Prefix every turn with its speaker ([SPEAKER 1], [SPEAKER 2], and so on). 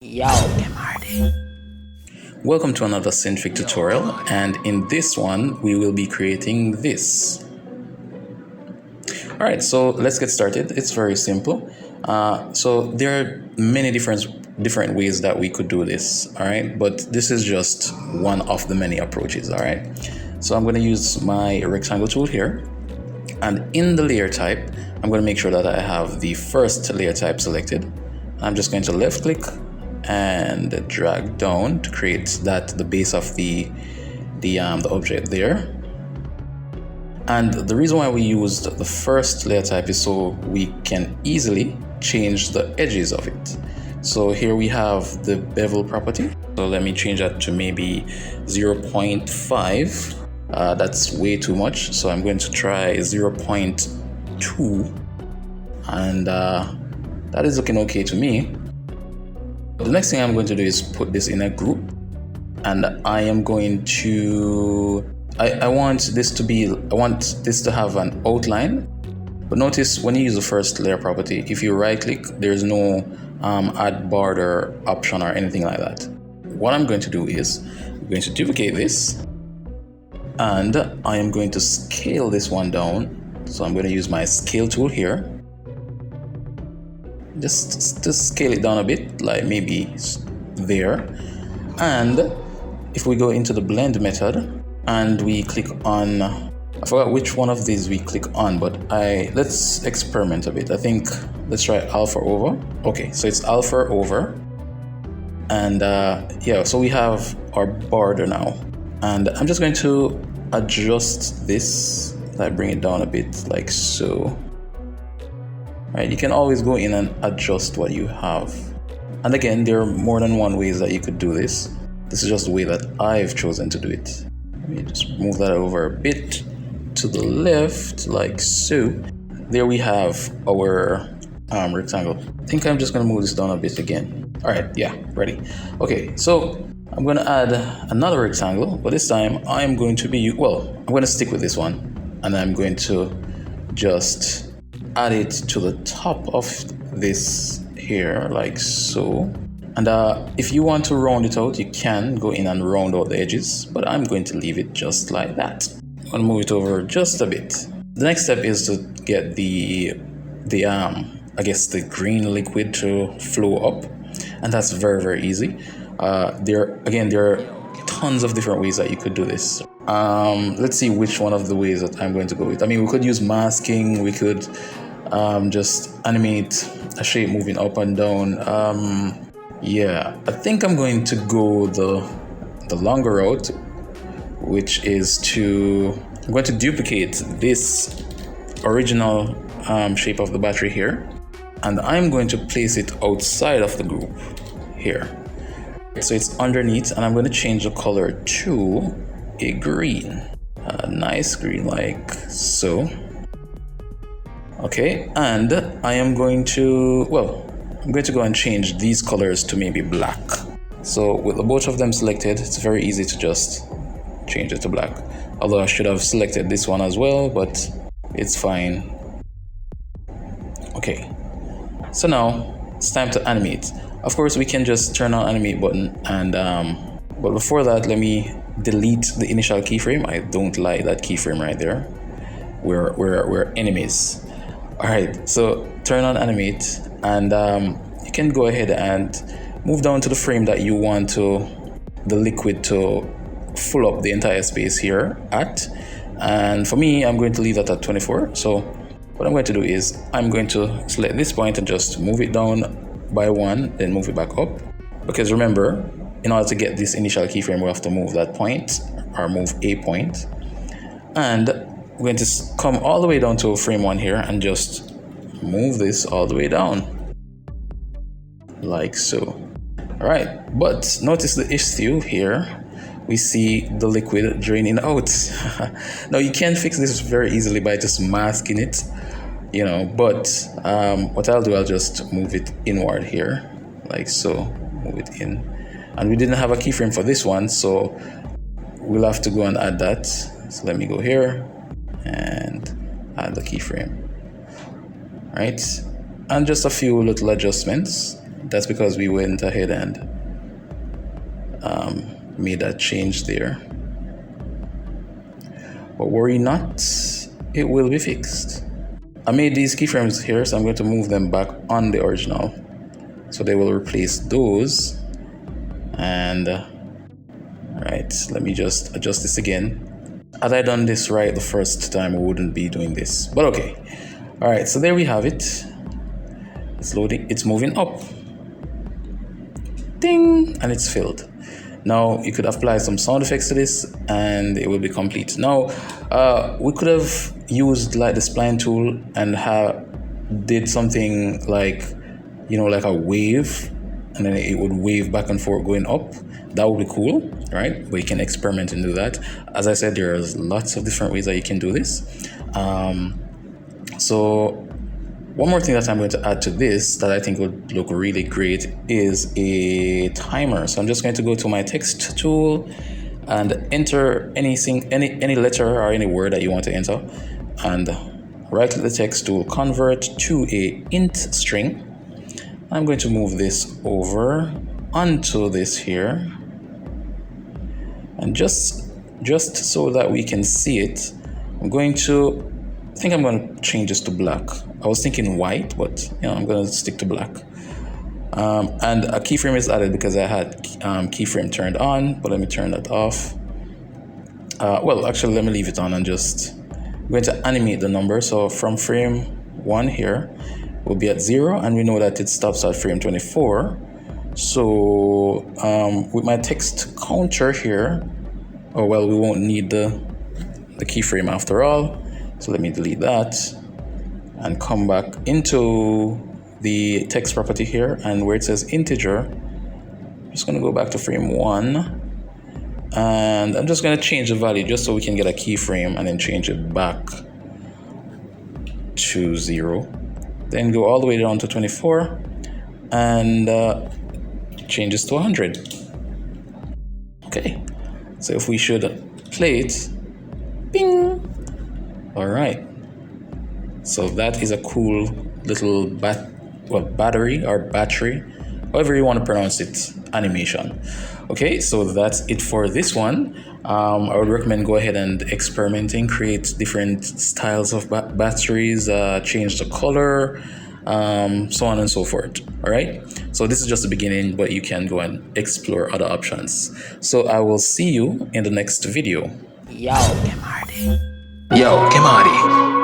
[SPEAKER 1] Yo.
[SPEAKER 2] Welcome to another Synfig tutorial, and in this one we will be creating this. Alright, so let's get started. It's very simple. So there are many different ways that we could do this, alright, but this is just one of the many approaches, alright. So I'm going to use my rectangle tool here, and in the layer type I'm going to make sure that I have the first layer type selected. I'm just going to left click and drag down to create the base of the object there. And the reason why we used the first layer type is so we can easily change the edges of it. So here we have the bevel property. So let me change that to maybe 0.5. That's way too much. So I'm going to try 0.2. And that is looking okay to me. The next thing I'm going to do is put this in a group, and I am going to I want this to have an outline. But notice when you use the first layer property, if you right click, there's no add border option or anything like that. What I'm going to do is I'm going to duplicate this, and I am going to scale this one down. So I'm going to use my scale tool here. Just scale it down a bit, like maybe there. And if we go into the blend method and we click on, I forgot which one of these we click on, but let's experiment a bit. I think let's try alpha over. Okay, so it's alpha over, and yeah, so we have our border now, and I'm just going to adjust this, like bring it down a bit, like so. Right, you can always go in and adjust what you have. And again, there are more than one ways that you could do this. This is just the way that I've chosen to do it. Let me just move that over a bit to the left, like so. There we have our rectangle. I think I'm just gonna move this down a bit again. All right, yeah, ready. Okay, so I'm gonna add another rectangle, but this time I'm going to be, I'm gonna stick with this one, and I'm going to just add it to the top of this here, like so. And if you want to round it out, you can go in and round out the edges, but I'm going to leave it just like that. I'm going to move it over just a bit. The next step is to get the I guess the green liquid to flow up, and that's very easy. There are tons of different ways that you could do this. Let's see which one of the ways that I'm going to go with. I mean, we could use masking, we could just animate a shape moving up and down. Yeah, I think I'm going to go the longer route, which is I'm going to duplicate this original shape of the battery here, and I'm going to place it outside of the group here. So it's underneath, and I'm going to change the color to a green, a nice green, like so. Okay, and I am going to, I'm going to go and change these colors to maybe black. So with the both of them selected, it's very easy to just change it to black. Although I should have selected this one as well, but it's fine. Okay, so now it's time to animate. Of course, we can just turn on animate button, and but before that, let me delete the initial keyframe. I don't like that keyframe right there. We're enemies. All right, so turn on animate, and you can go ahead and move down to the frame that you want the liquid to fill up the entire space here at. And for me, I'm going to leave that at 24. So what I'm going to do is I'm going to select this point and just move it down by one, then move it back up. Because remember, in order to get this initial keyframe, we have to move that point, or move a point. And we're going to come all the way down to frame one here and just move this all the way down, like so. All right, but notice the issue here. We see the liquid draining out. Now you can fix this very easily by just masking it, but what I'll do, I'll just move it inward here, like so, move it in. And we didn't have a keyframe for this one, so we'll have to go and add that. So let me go here and add the keyframe, right? And just a few little adjustments. That's because we went ahead and made that change there. But worry not, it will be fixed. I made these keyframes here, so I'm going to move them back on the original. So they will replace those. And right, let me just adjust this again. Had I done this right the first time, we wouldn't be doing this, but okay. All right, so there we have it. It's loading, it's moving up. Ding, and it's filled. Now you could apply some sound effects to this and it will be complete. Now we could have used like the spline tool and did something like, you know, like a wave, and then it would wave back and forth going up. That would be cool, right? But you can experiment and do that. As I said, there's lots of different ways that you can do this. So one more thing that I'm going to add to this that I think would look really great is a timer. So I'm just going to go to my text tool and enter anything, any letter or any word that you want to enter, and right-click the text tool, convert to a int string. I'm going to move this over onto this here, and just so that we can see it, I'm going to change this to black. I was thinking white, but you know, I'm going to stick to black. And a keyframe is added because I had keyframe turned on, but let me turn that off. Well, actually, let me leave it on and I'm going to animate the number. So from frame 1 here, we'll be at 0, and we know that it stops at frame 24. So with my text counter here, oh well, we won't need the keyframe after all. So let me delete that and come back into the text property here, and where it says integer, I'm just going to go back to frame 1, and I'm just going to change the value just so we can get a keyframe and then change it back to 0. Then go all the way down to 24 and change this to 100. Okay, so if we should play it, bing. All right, so that is a cool little battery, however you want to pronounce it, animation. Okay, so that's it for this one. I would recommend go ahead and experimenting, create different styles of batteries, change the color, so on and so forth. All right, so this is just the beginning, but you can go and explore other options. So I will see you in the next video.
[SPEAKER 1] Yo, Kemadi.